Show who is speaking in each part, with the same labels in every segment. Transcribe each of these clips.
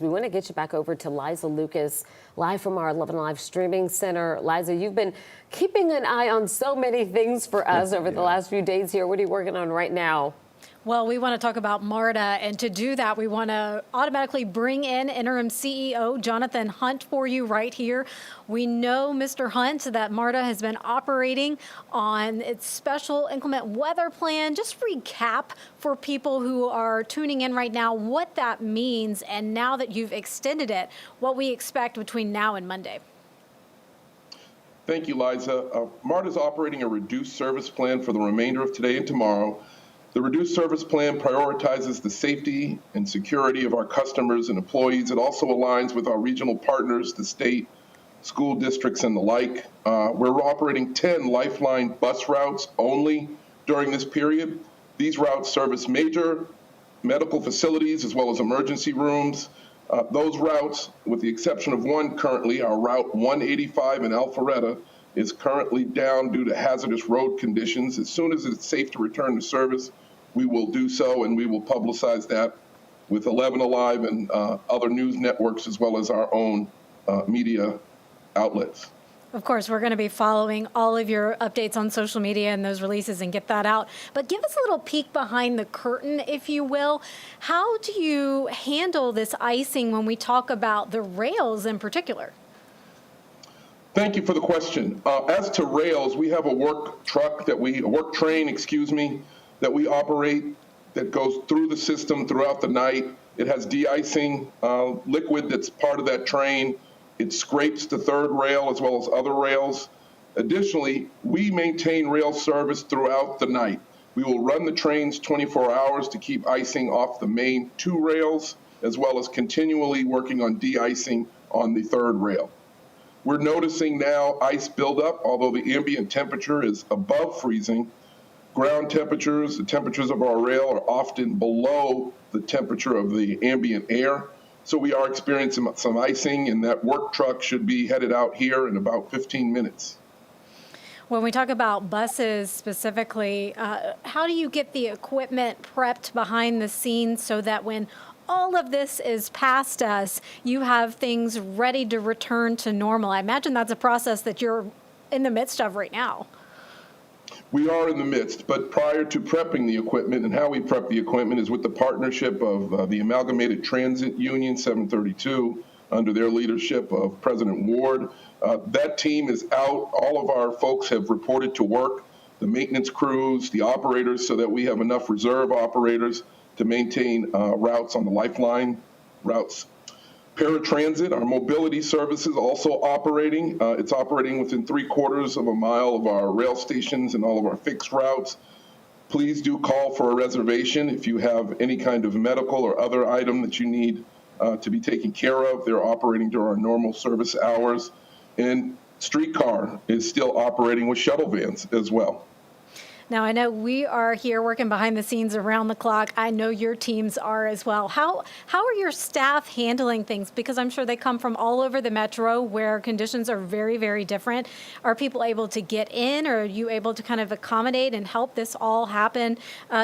Speaker 1: We want to get you back over to Liza Lucas, live from our 11 Live streaming center. Liza, you've been keeping an eye on so many things for us over the last few days here. What are you working on right now?
Speaker 2: Well, we want to talk about MARTA, and to do that, we want to automatically bring in interim CEO Jonathan Hunt for you right here. We know, Mr. Hunt, that MARTA has been operating on its special inclement weather plan. Just recap for people who are tuning in right now what that means, and now that you've extended it, what we expect between now and Monday.
Speaker 3: Thank you, Liza. MARTA is operating a reduced service plan for the remainder of today and tomorrow. The reduced service plan prioritizes the safety and security of our customers and employees. It also aligns with our regional partners, the state, school districts, and the like. We're operating 10 Lifeline bus routes only during this period. These routes service major medical facilities as well as emergency rooms. Those routes, with the exception of one currently, our Route 185 in Alpharetta, is currently down due to hazardous road conditions. As soon as it's safe to return to service, we will do so, and we will publicize that with 11 Alive and other news networks, as well as our own media outlets.
Speaker 2: Of course, we're going to be following all of your updates on social media and those releases and get that out. But give us a little peek behind the curtain, if you will. How do you handle this icing when we talk about the rails in particular?
Speaker 3: Thank you for the question. As to rails, we have a work train, that we operate that goes through the system throughout the night. It has de-icing liquid that's part of that train. It scrapes the third rail as well as other rails. Additionally, we maintain rail service throughout the night. We will run the trains 24 hours to keep icing off the main two rails, as well as continually working on de-icing on the third rail. We're noticing now ice buildup, although the ambient temperature is above freezing. Ground temperatures, the temperatures of our rail are often below the temperature of the ambient air. So we are experiencing some icing, and that work truck should be headed out here in about 15 minutes.
Speaker 2: When we talk about buses specifically, how do you get the equipment prepped behind the scenes so that when all of this is past us, you have things ready to return to normal? I imagine that's a process that you're in the midst of right now.
Speaker 3: We are in the midst, but prior to prepping the equipment, and how we prep the equipment is with the partnership of the Amalgamated Transit Union 732 under their leadership of President Ward. That team is out. All of our folks have reported to work, the maintenance crews, the operators, so that we have enough reserve operators to maintain routes on the Lifeline routes. Paratransit, our mobility service, is also operating. It's operating within 3/4 of a mile of our rail stations and all of our fixed routes. Please do call for a reservation if you have any kind of medical or other item that you need to be taken care of. They're operating during our normal service hours. And streetcar is still operating with shuttle vans as well.
Speaker 2: Now, I know we are here working behind the scenes around the clock. I know your teams are as well. How are your staff handling things? Because I'm sure they come from all over the metro where conditions are very, very different. Are people able to get in, or are you able to kind of accommodate and help this all happen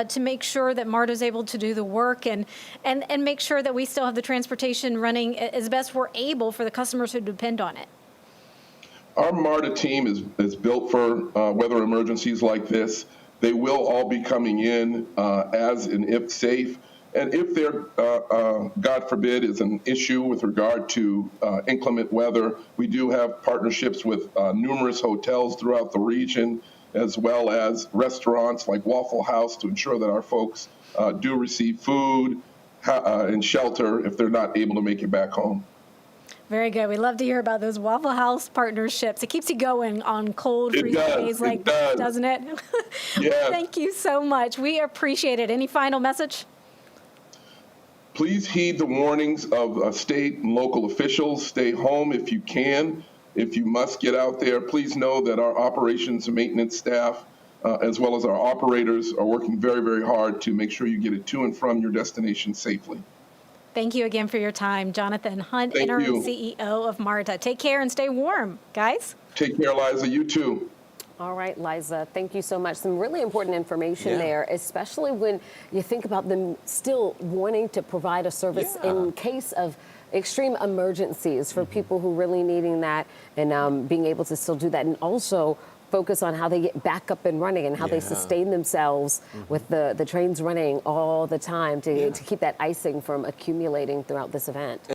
Speaker 2: to make sure that MARTA is able to do the work and make sure that we still have the transportation running as best we're able for the customers who depend on it?
Speaker 3: Our MARTA team is built for weather emergencies like this. They will all be coming in as and if safe. And if there, God forbid, is an issue with regard to inclement weather, we do have partnerships with numerous hotels throughout the region, as well as restaurants like Waffle House, to ensure that our folks do receive food and shelter if they're not able to make it back home.
Speaker 2: Very good. We love to hear about those Waffle House partnerships. It keeps you going on cold, freezing days like this, doesn't it?
Speaker 3: Yeah.
Speaker 2: Thank you so much. We appreciate it. Any final message?
Speaker 3: Please heed the warnings of state and local officials. Stay home if you can. If you must get out there, please know that our operations and maintenance staff, as well as our operators, are working very, very hard to make sure you get it to and from your destination safely.
Speaker 2: Thank you again for your time. Jonathan Hunt, interim CEO of MARTA. Take care and stay warm, guys.
Speaker 3: Take care, Liza. You too.
Speaker 1: All right, Liza, thank you so much. Some really important information there, especially when you think about them still wanting to provide a service in case of extreme emergencies for people who really needing that, and being able to still do that, and also focus on how they get back up and running and how they sustain themselves with the trains running all the time to keep that icing from accumulating throughout this event.